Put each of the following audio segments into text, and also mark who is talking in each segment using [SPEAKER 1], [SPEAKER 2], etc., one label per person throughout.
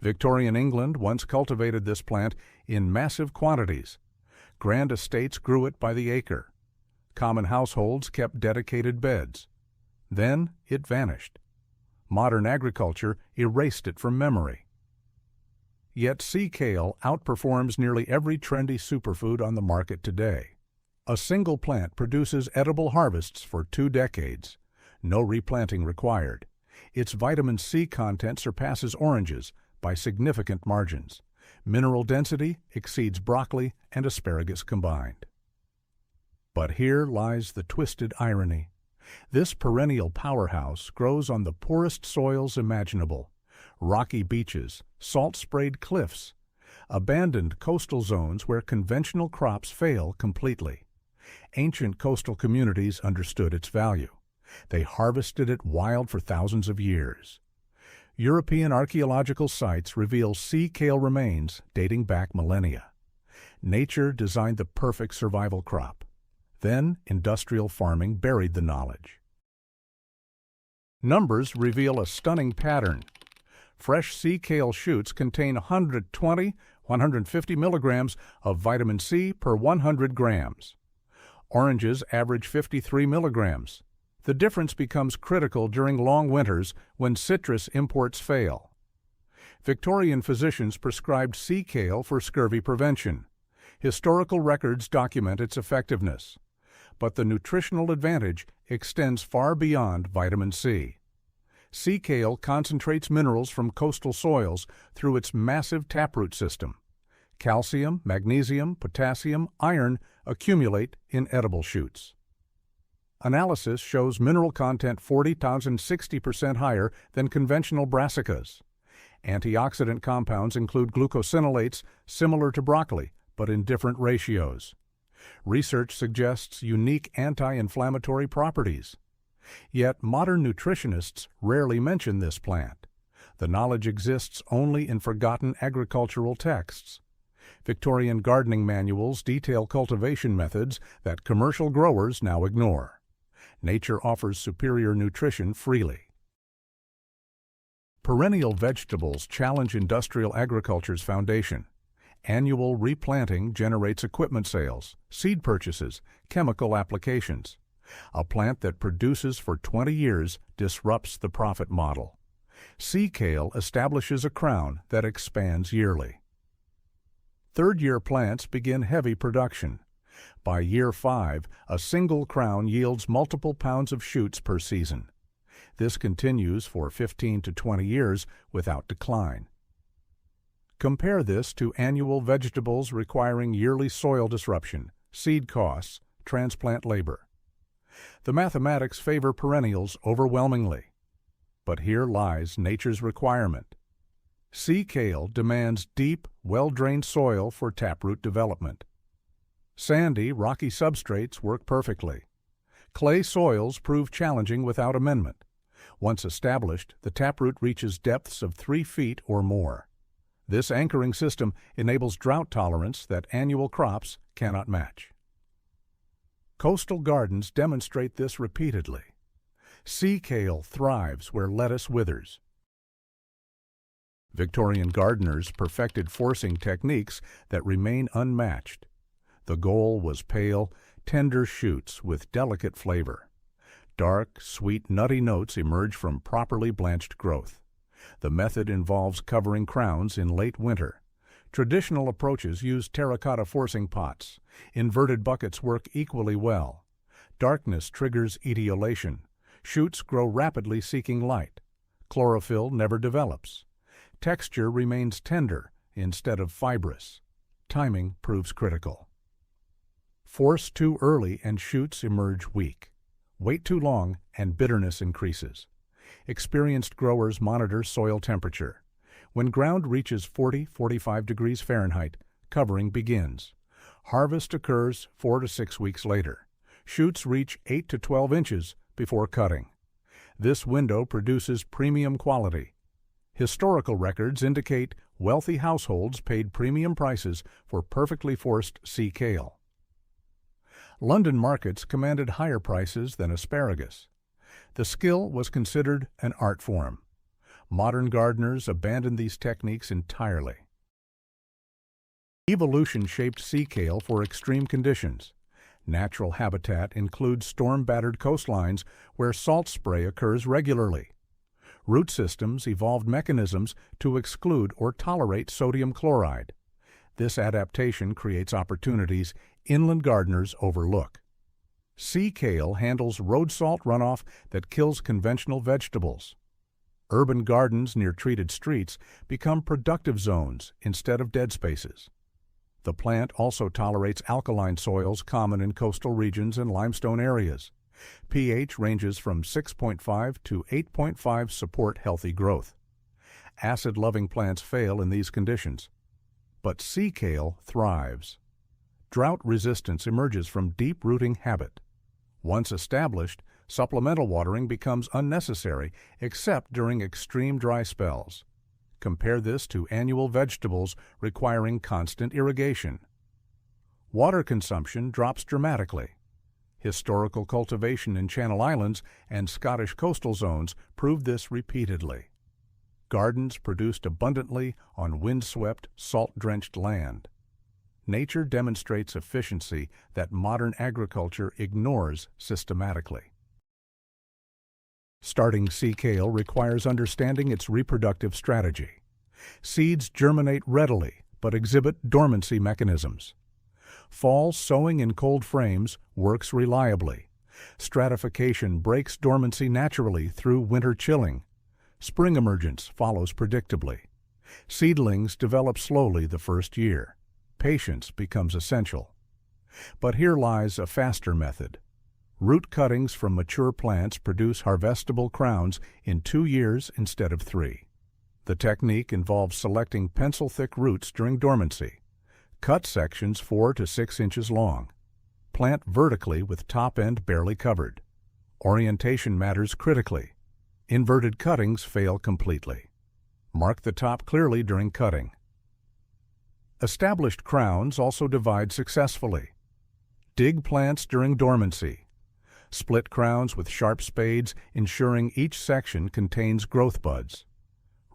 [SPEAKER 1] Victorian England once cultivated this plant in massive quantities. Grand estates grew it by the acre. Common households kept dedicated beds. Then it vanished. Modern agriculture erased it from memory. Yet sea kale outperforms nearly every trendy superfood on the market today. A single plant produces edible harvests for 2 decades. No replanting required. Its vitamin C content surpasses oranges by significant margins. Mineral density exceeds broccoli and asparagus combined. But here lies the twisted irony. This perennial powerhouse grows on the poorest soils imaginable: rocky beaches, salt-sprayed cliffs, abandoned coastal zones where conventional crops fail completely. Ancient coastal communities understood its value. They harvested it wild for thousands of years. European archaeological sites reveal sea kale remains dating back millennia. Nature designed the perfect survival crop. Then industrial farming buried the knowledge. Numbers reveal a stunning pattern. Fresh sea kale shoots contain 120–150 milligrams of vitamin C per 100 grams. Oranges average 53 milligrams. The difference becomes critical during long winters when citrus imports fail. Victorian physicians prescribed sea kale for scurvy prevention. Historical records document its effectiveness. But the nutritional advantage extends far beyond vitamin C. Sea kale concentrates minerals from coastal soils through its massive taproot system. Calcium, magnesium, potassium, iron accumulate in edible shoots. Analysis shows mineral content 40–60% higher than conventional brassicas. Antioxidant compounds include glucosinolates similar to broccoli, but in different ratios. Research suggests unique anti-inflammatory properties. Yet modern nutritionists rarely mention this plant. The knowledge exists only in forgotten agricultural texts. Victorian gardening manuals detail cultivation methods that commercial growers now ignore. Nature offers superior nutrition freely. Perennial vegetables challenge industrial agriculture's foundation. Annual replanting generates equipment sales, seed purchases, chemical applications. A plant that produces for 20 years disrupts the profit model. Sea kale establishes a crown that expands yearly. Third-year plants begin heavy production. By year 5, a single crown yields multiple pounds of shoots per season. This continues for 15 to 20 years without decline. Compare this to annual vegetables requiring yearly soil disruption, seed costs, transplant labor. The mathematics favor perennials overwhelmingly. But here lies nature's requirement. Sea kale demands deep, well-drained soil for taproot development. Sandy, rocky substrates work perfectly. Clay soils prove challenging without amendment. Once established, the taproot reaches depths of 3 feet or more. This anchoring system enables drought tolerance that annual crops cannot match. Coastal gardens demonstrate this repeatedly. Sea kale thrives where lettuce withers. Victorian gardeners perfected forcing techniques that remain unmatched. The goal was pale, tender shoots with delicate flavor. Dark, sweet, nutty notes emerge from properly blanched growth. The method involves covering crowns in late winter. Traditional approaches use terracotta forcing pots. Inverted buckets work equally well. Darkness triggers etiolation. Shoots grow rapidly seeking light. Chlorophyll never develops. Texture remains tender instead of fibrous. Timing proves critical. Force too early and shoots emerge weak. Wait too long and bitterness increases. Experienced growers monitor soil temperature. When ground reaches 40–45 degrees Fahrenheit, covering begins. Harvest occurs 4 to 6 weeks later. Shoots reach 8 to 12 inches before cutting. This window produces premium quality. Historical records indicate wealthy households paid premium prices for perfectly forced sea kale. London markets commanded higher prices than asparagus. The skill was considered an art form. Modern gardeners abandon these techniques entirely. Evolution shaped sea kale for extreme conditions. Natural habitat includes storm-battered coastlines where salt spray occurs regularly. Root systems evolved mechanisms to exclude or tolerate sodium chloride. This adaptation creates opportunities inland gardeners overlook. Sea kale handles road salt runoff that kills conventional vegetables. Urban gardens near treated streets become productive zones instead of dead spaces. The plant also tolerates alkaline soils common in coastal regions and limestone areas. pH ranges from 6.5 to 8.5 support healthy growth. Acid-loving plants fail in these conditions, but sea kale thrives. Drought resistance emerges from deep-rooting habit. Once established, supplemental watering becomes unnecessary except during extreme dry spells. Compare this to annual vegetables requiring constant irrigation. Water consumption drops dramatically. Historical cultivation in Channel Islands and Scottish coastal zones proved this repeatedly. Gardens produced abundantly on windswept, salt-drenched land. Nature demonstrates efficiency that modern agriculture ignores systematically. Starting sea kale requires understanding its reproductive strategy. Seeds germinate readily but exhibit dormancy mechanisms. Fall sowing in cold frames works reliably. Stratification breaks dormancy naturally through winter chilling. Spring emergence follows predictably. Seedlings develop slowly the first year. Patience becomes essential. But here lies a faster method. Root cuttings from mature plants produce harvestable crowns in 2 years instead of 3. The technique involves selecting pencil-thick roots during dormancy. Cut sections 4 to 6 inches long. Plant vertically with top end barely covered. Orientation matters critically. Inverted cuttings fail completely. Mark the top clearly during cutting. Established crowns also divide successfully. Dig plants during dormancy. Split crowns with sharp spades, ensuring each section contains growth buds.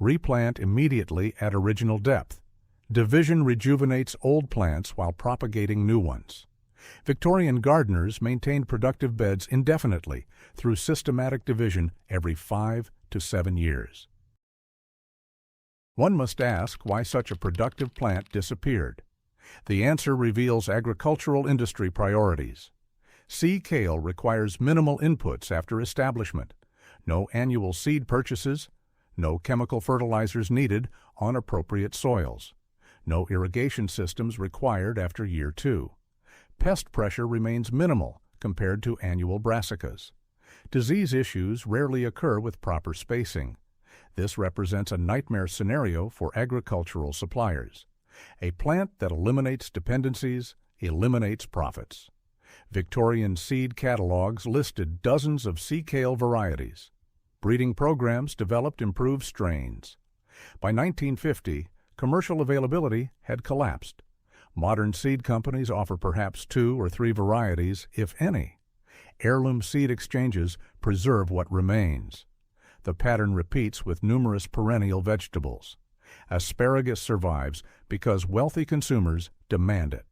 [SPEAKER 1] Replant immediately at original depth. Division rejuvenates old plants while propagating new ones. Victorian gardeners maintained productive beds indefinitely through systematic division every 5 to 7 years. One must ask why such a productive plant disappeared. The answer reveals agricultural industry priorities. Sea kale requires minimal inputs after establishment, no annual seed purchases, no chemical fertilizers needed on appropriate soils, no irrigation systems required after year 2. Pest pressure remains minimal compared to annual brassicas. Disease issues rarely occur with proper spacing. This represents a nightmare scenario for agricultural suppliers. A plant that eliminates dependencies eliminates profits. Victorian seed catalogs listed dozens of sea kale varieties. Breeding programs developed improved strains. By 1950, commercial availability had collapsed. Modern seed companies offer perhaps 2 or 3 varieties, if any. Heirloom seed exchanges preserve what remains. The pattern repeats with numerous perennial vegetables. Asparagus survives because wealthy consumers demand it.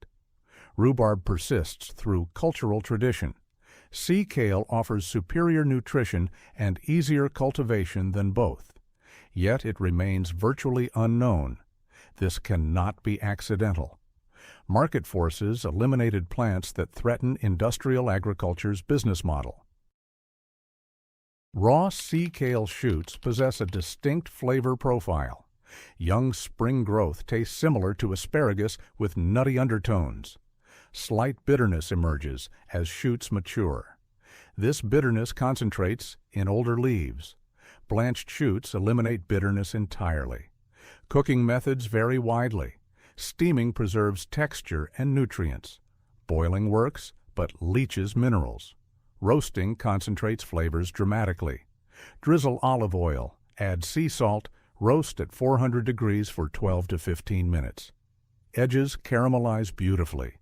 [SPEAKER 1] Rhubarb persists through cultural tradition. Sea kale offers superior nutrition and easier cultivation than both. Yet it remains virtually unknown. This cannot be accidental. Market forces eliminated plants that threaten industrial agriculture's business model. Raw sea kale shoots possess a distinct flavor profile. Young spring growth tastes similar to asparagus with nutty undertones. Slight bitterness emerges as shoots mature. This bitterness concentrates in older leaves. Blanched shoots eliminate bitterness entirely. Cooking methods vary widely. Steaming preserves texture and nutrients. Boiling works, but leaches minerals. Roasting concentrates flavors dramatically. Drizzle olive oil, add sea salt, roast at 400 degrees for 12 to 15 minutes. Edges caramelize beautifully.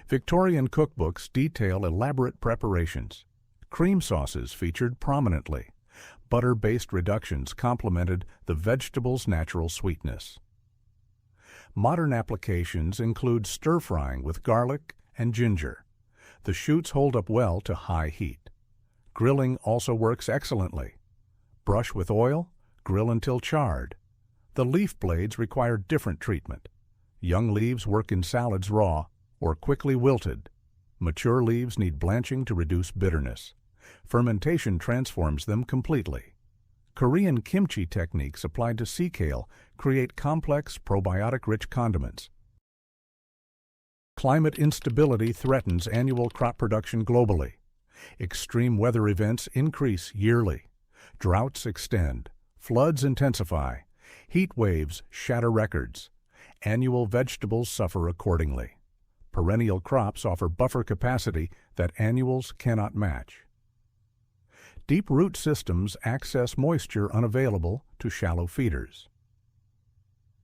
[SPEAKER 1] Victorian cookbooks detail elaborate preparations. Cream sauces featured prominently. butter-based reductions complemented the vegetable's natural sweetness. Modern applications include stir-frying with garlic and ginger. The shoots hold up well to high heat. Grilling also works excellently. Brush with oil, grill until charred. The leaf blades require different treatment. Young leaves work in salads raw or quickly wilted. Mature leaves need blanching to reduce bitterness. Fermentation transforms them completely. Korean kimchi techniques applied to sea kale create complex, probiotic-rich condiments. Climate instability threatens annual crop production globally. Extreme weather events increase yearly. Droughts extend. Floods intensify. Heat waves shatter records. Annual vegetables suffer accordingly. Perennial crops offer buffer capacity that annuals cannot match. Deep root systems access moisture unavailable to shallow feeders.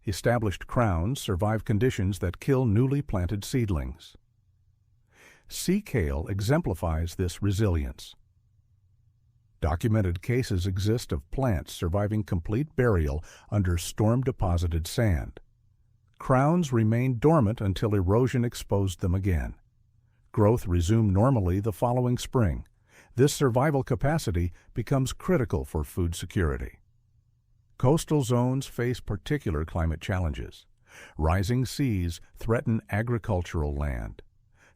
[SPEAKER 1] Established crowns survive conditions that kill newly planted seedlings. Sea kale exemplifies this resilience. Documented cases exist of plants surviving complete burial under storm-deposited sand. Crowns remained dormant until erosion exposed them again. Growth resumed normally the following spring. This survival capacity becomes critical for food security. Coastal zones face particular climate challenges. Rising seas threaten agricultural land.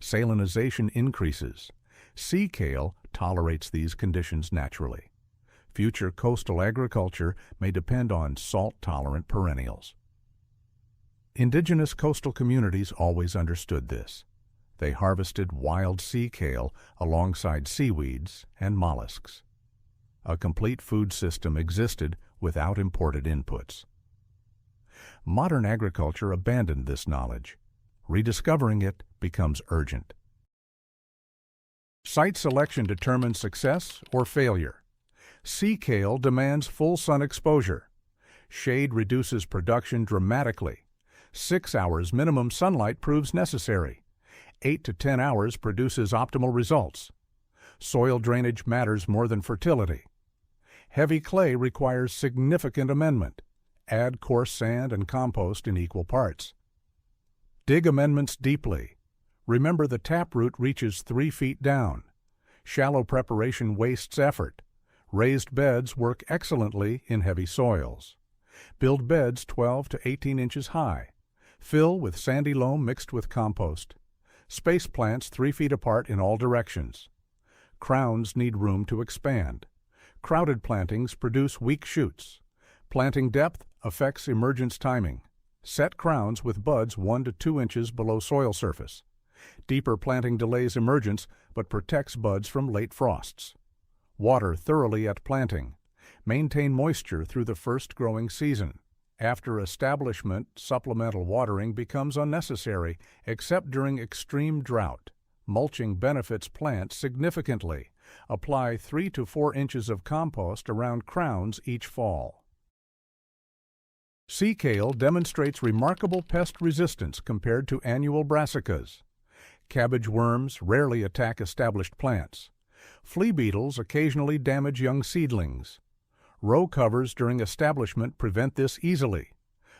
[SPEAKER 1] Salinization increases. Sea kale tolerates these conditions naturally. Future coastal agriculture may depend on salt-tolerant perennials. Indigenous coastal communities always understood this. They harvested wild sea kale alongside seaweeds and mollusks. A complete food system existed without imported inputs. Modern agriculture abandoned this knowledge. Rediscovering it becomes urgent. Site selection determines success or failure. Sea kale demands full sun exposure. Shade reduces production dramatically. 6 hours minimum sunlight proves necessary. 8 to 10 hours produces optimal results. Soil drainage matters more than fertility. Heavy clay requires significant amendment. Add coarse sand and compost in equal parts. Dig amendments deeply. Remember the taproot reaches 3 feet down. Shallow preparation wastes effort. Raised beds work excellently in heavy soils. Build beds 12 to 18 inches high. Fill with sandy loam mixed with compost. Space plants 3 feet apart in all directions. Crowns need room to expand. Crowded plantings produce weak shoots. Planting depth affects emergence timing. Set crowns with buds 1 to 2 inches below soil surface. Deeper planting delays emergence but protects buds from late frosts. Water thoroughly at planting. Maintain moisture through the first growing season. After establishment, supplemental watering becomes unnecessary except during extreme drought. Mulching benefits plants significantly. Apply 3 to 4 inches of compost around crowns each fall. Sea kale demonstrates remarkable pest resistance compared to annual brassicas. Cabbage worms rarely attack established plants. Flea beetles occasionally damage young seedlings. Row covers during establishment prevent this easily.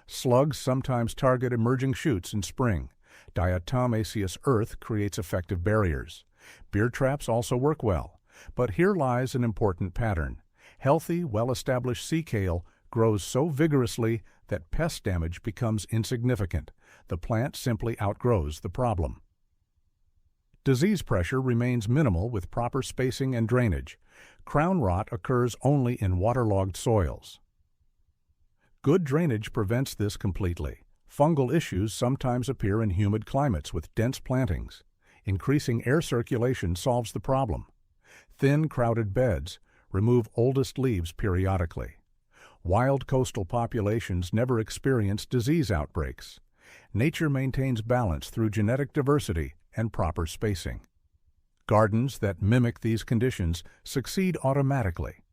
[SPEAKER 1] Slugs sometimes target emerging shoots in spring. Diatomaceous earth creates effective barriers. Beer traps also work well. But here lies an important pattern. Healthy, well-established sea kale grows so vigorously that pest damage becomes insignificant. The plant simply outgrows the problem. Disease pressure remains minimal with proper spacing and drainage. Crown rot occurs only in waterlogged soils. Good drainage prevents this completely. Fungal issues sometimes appear in humid climates with dense plantings. Increasing air circulation solves the problem. Thin, crowded beds. Remove oldest leaves periodically. Wild coastal populations never experience disease outbreaks. Nature maintains balance through genetic diversity and proper spacing. Gardens that mimic these conditions succeed automatically.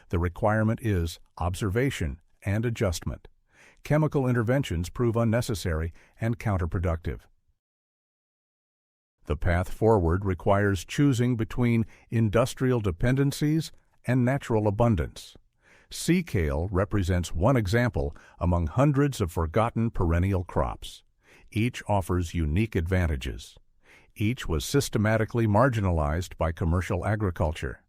[SPEAKER 1] The requirement is observation and adjustment. Chemical interventions prove unnecessary and counterproductive. The path forward requires choosing between industrial dependencies and natural abundance. Sea kale represents one example among hundreds of forgotten perennial crops. Each offers unique advantages. Each was systematically marginalized by commercial agriculture.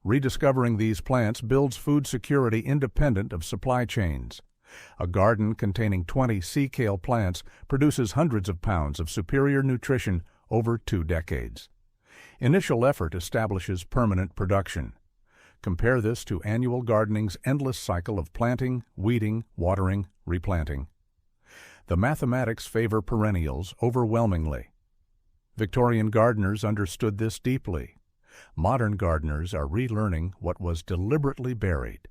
[SPEAKER 1] Rediscovering these plants builds food security independent of supply chains. A garden containing 20 sea kale plants produces hundreds of pounds of superior nutrition over 2 decades. Initial effort establishes permanent production. Compare this to annual gardening's endless cycle of planting, weeding, watering, replanting. The mathematics favor perennials overwhelmingly. Victorian gardeners understood this deeply. Modern gardeners are relearning what was deliberately buried.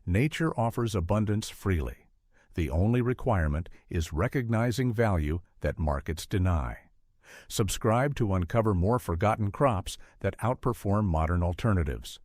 [SPEAKER 1] Nature offers abundance freely. The only requirement is recognizing value that markets deny. Subscribe to uncover more forgotten crops that outperform modern alternatives.